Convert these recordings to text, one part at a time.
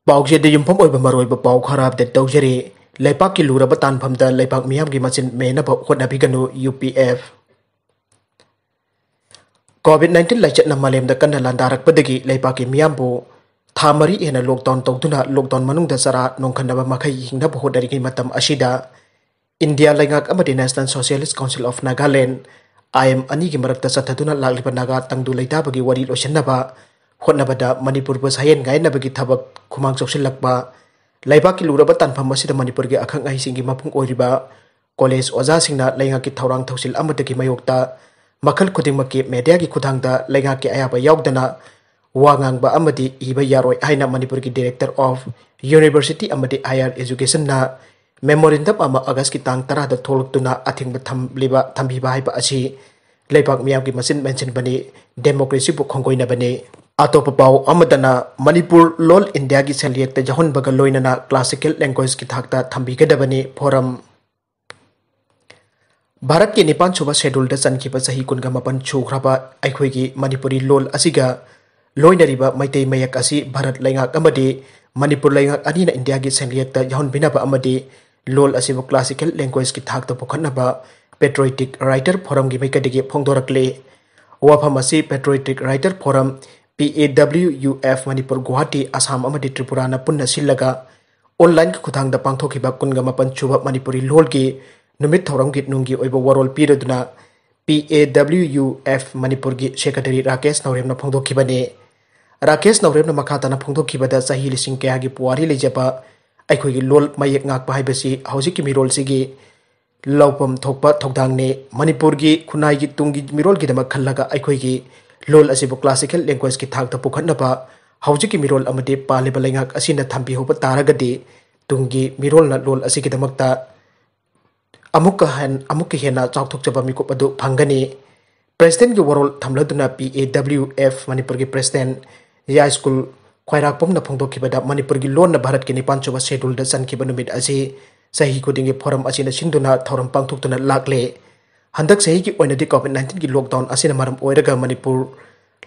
पाउजे de yumpam oiba maroi ba pau kharab de tawjeri leipak ki lura ba tanpham da leipak miyam gi machin mena ba khotna biganu UPF Covid-19 laichat na malem da kanna landarak padagi leipak ki miyam bu thamari ena lockdown tawduna lockdown manung da sara nongkhanna ba makhai hingna ba hodari gi matam ashida India laingak amadi National Socialist Council of Nagaland IM ani gi marakta sathaduna lagliba naga tangdu leita bagi wari loshanna ba Hotnabada Manipur bus hayen gai na bagi thabak khumang choksil lakba laiba ki luraba tanpham asida Manipur gi akhang ai singi mapung oiriba college oja singna lainga ki thorang thausil amadagi mayokta makhal khuding makki media gi khudangda lainga ki ayaba yaudana wangang ba amadi iba yaroi haina Manipur gi director of university amadi higher education na memorandum ama August ki tang 10 da tholuktuna athingba thambiba haiba asi leipak miyam gi masin mention bani democracy bu khonggoina bani Atop pau amadana Manipur Lol India ki Selyekta Yaohanbaga loinana classical language ki thakta Thambigadabani forum Bharat ki nipan suba schedule da sankiba sahi kunga mapan chukraba aikhoi gi Manipuri lol asiga loinariba maitei mayek asi Bharat laingak amadi Manipur laingak anina India ki Selyekta Yaohanbinaba amadi lol asiba classical language ki thakta pokhanaba patriotic writer forum gi maikadigi phongdorakle wafamasi patriotic writer forum PAWUF Manipur Guwahati Assam amadi Tripura na punna sillaga online ki khutang da pangthokiba kunga mapan chuba Manipuri lol gi numit thorang git nungi oiba warol piraduna PAWUF Manipur gi secretary Rakesh Naurem na phongdokhibane Rakesh Naurem na makata na phongdokhibada sahi lising kaya gi puari lejaba aikhoi gi lol mayek ngak pa haibasi hauji ki mirol sigi lawpam thokpa thokdang ne Manipur gi khunai gi tungi mirol gi dama khllaga aikhoi gi lol asibu classical language ki thak ta pukhanaba hauji ki mirol amade paliba laingak asina thambi hoba taragadi tungi mirol na lol asiki damakta amukka hena chawthokchaba mikup adu phangani president gi warol thamladuna PAWF Manipur gi president ya school khwairakpom na phongdokhibada Manipur gi lon na Bharat ki nipan chuba schedule da sankiba numit asi sahi kodingi forum asina sinduna thoram pangthoktuna lakle Handak sahi ki oinadi Covid-19 ki lockdown asina maram oiraga Manipur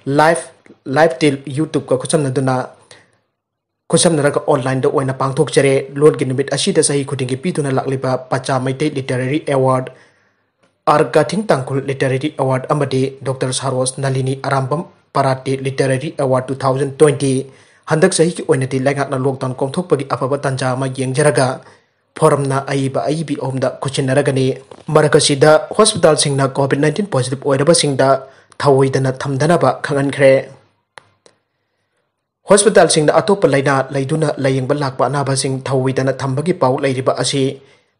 live till YouTube ka kusam naraga online da oina pangthok jare lord gi numit asida sahi khudingi pituna lakliba pacha maitei literary award argathing tangkul literary award amadi Dr. Saros Nalini Arambam Parati literary award 2020 handak sahi ki oinadi laingak na lockdown kongthok pagi afaba tanja ma yengjaraga forum na aibi omda kuchinaragani marakasida hospital singna Covid-19 positive oirabasingda Thaoidana Thamdanaba Khanghankhre hospital singna atopa laina laiduna layengba lakpa anaba sing Thaoidana thambagi pau lairiba asi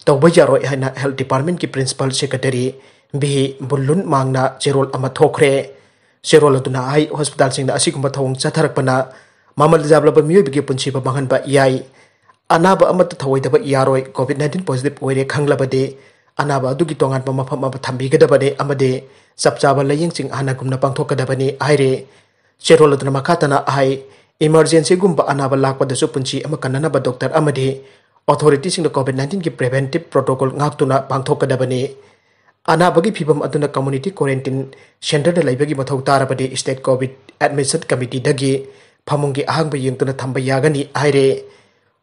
tawba yaroi haina health department ki principal secretary bi bullun mangna cherol ama thokre cherol aduna ai hospital singna asigumba thawong chatharakpana mamal jablaba miyobi gi punchi ba banganba yai Anaba amata thawoidaba yaroi Covid-19 positive oire khanglabade anaba adugi tongan pa mafam aba Thambigadabani amade sapchaba laying sing hanagumna pangthokadabani aire cheroladuna makatana ai emergency gumba anaba lakpada su punchi ama kanana ba doctor amade authority sing Covid-19 ki preventive protocol ngaktuna pangthokadabani anaba gi phibam aduna community quarantine center da laibagi mathau tarabade state covid admission committee dagi phamungi ahangba yengtuna thamba yagani aire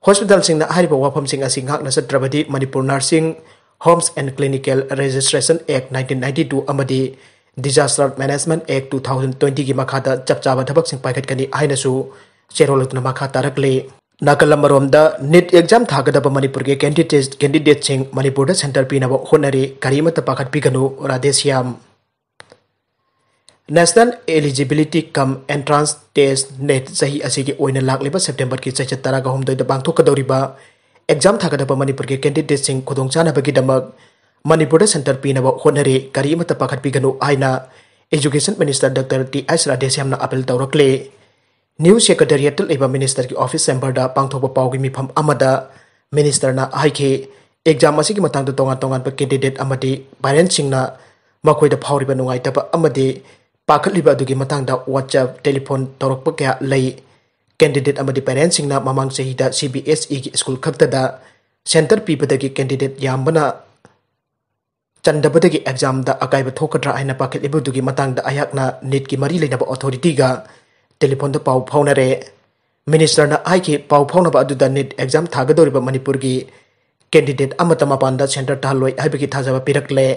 Hospital sing na hariba wafam sing asing hak na satrabadi Manipur Nursing Homes and Clinical Registration Act 1992 amadi Disaster Management Act 2020 gi makhada chapchaba thabak sing paikhatkani ainasu cherolutna makhata rakle nakalambaromda NEET exam thagadaba Manipur ge candidate sing Manipur da center Pinaba Hotnari karimata pakhatkanu Radheshyam National Eligibility Cum Entrance Test NEET sahi asigi oina lakliba September ki chachat taraga homdoi da bangthokadoriba exam thagadaba Manipur ge candidate sing khudongchana bagi damak Manipur center Pinaba Hotnari karimata pakhatpiganu aina Education Minister Dr. T.S. Radheshyam na appeal tawrakle New Secretariat leba Minister ki office chamber da pangthokba pawgi mifam amada Minister na haike exam asigi matang da tongan pa candidate amadi parents singna makhoi da phawriba nungai taba amadi Pakhatliba adugi matangda WhatsApp telephone torokpa kaya lay candidate amadi parents singna mamang sahida CBSE ki school khaktada center pibadagi candidate yambana chandabadagi exam da akaiba thokadra aina pakhatliba adugi matangda ayakna NEET ki mari leinaba authority ga telephone da pau phaunare minister आई की पाव फाउनब अदुदा NEET exam थागदोरिबा मणिपुर की candidate अमत मपान centre तालोई हाइबगी थाजबा पिरकले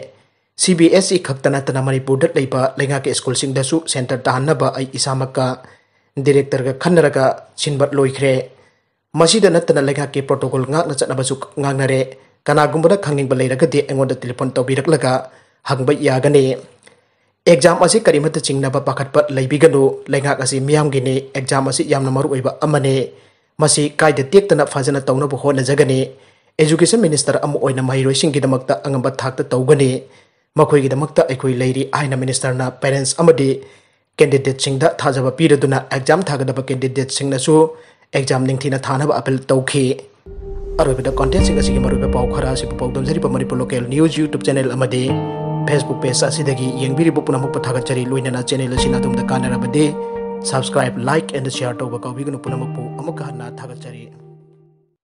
CBSE खक्ता नतना मणिपुर लेबा लेंगा के स्कूल सिंगदसु सेंटर ताहनबा आई इसामका डायरेक्टर का खन्नरगा सिनबत लोइख्रे मसीदा नतना लेंगा के प्रोटोकॉल ngakna चटनबसु ngangnare कनागुंबदा खंगिंगबा लेरगदि एंगोंदा टेलीफोन तौबिरकलगा हंगबा यागने एग्जाम असी करिमत चिंगनबा पाखतपा लेबिगनु लेंगा असी मियामगिने एग्जाम असी यामना मरुओइबा अमने मसी कायदे टेक्तना फजना तौनबो होनजगने एजुकेशन मिनिस्टर अमु ओइना महिरोइसिंगिदमक्ता अंगबा थाक्ता तौगने मखोइगिदमक्ता अखोइ लेरी आइना मिनिस्टरना पेरेंट्स अमदि कैंडिडेट सिंगदा थाजबा पीरदुना एग्जाम थागदबा कैंडिडेट सिंगनसु एग्जाम निंगथिना थानबा अपील तौखि अरोबिदा कंटेंट सिंग असिगी मरुबा पाउ खरा सिपु पाउदमजरिबा Manipur local news YouTube channel अमदि फेसबुक पेज असिदगी येंबिरिबु पुनमुक पथागचरी लोइनना चैनल असिना तुमदा कानरबदे सब्सक्राइब लाइक एंड शेयर तौबा काउबिगनु पुनमुक अमुक हन्ना थागचरी।